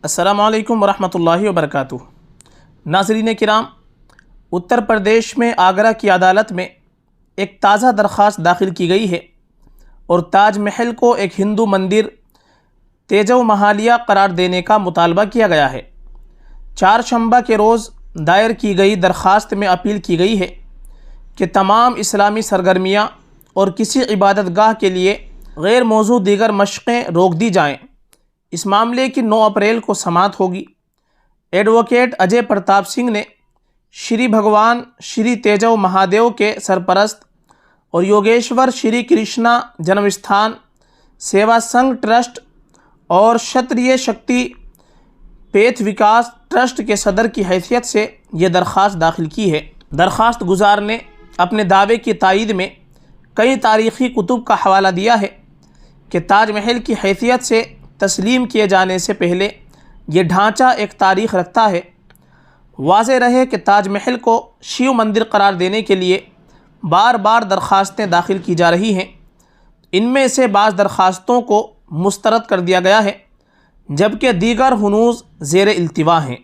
السلام علیکم ورحمۃ اللہ وبرکاتہ۔ ناظرین کرام، اتر پردیش میں آگرہ کی عدالت میں ایک تازہ درخواست داخل کی گئی ہے اور تاج محل کو ایک ہندو مندر تیجو محالیہ قرار دینے کا مطالبہ کیا گیا ہے۔ چہارشنبہ کے روز دائر کی گئی درخواست میں اپیل کی گئی ہے کہ تمام اسلامی سرگرمیاں اور کسی عبادت گاہ کے لیے غیر موضوع دیگر مشقیں روک دی جائیں۔ اس معاملے کی 9 اپریل کو سماعت ہوگی۔ ایڈووکیٹ اجے پرتاپ سنگھ نے شری بھگوان شری تیجو مہادیو کے سرپرست اور یوگیشور شری کرشنا جنم استھان سیوا سنگھ ٹرسٹ اور شتریہ شکتی پیتھ وکاس ٹرسٹ کے صدر کی حیثیت سے یہ درخواست داخل کی ہے۔ درخواست گزار نے اپنے دعوے کی تائید میں کئی تاریخی کتب کا حوالہ دیا ہے کہ تاج محل کی حیثیت سے تسلیم کیے جانے سے پہلے یہ ڈھانچہ ایک تاریخ رکھتا ہے۔ واضح رہے کہ تاج محل کو شیو مندر قرار دینے کے لیے بار بار درخواستیں داخل کی جا رہی ہیں۔ ان میں سے بعض درخواستوں کو مسترد کر دیا گیا ہے جبکہ دیگر ہنوز زیر التوا ہیں۔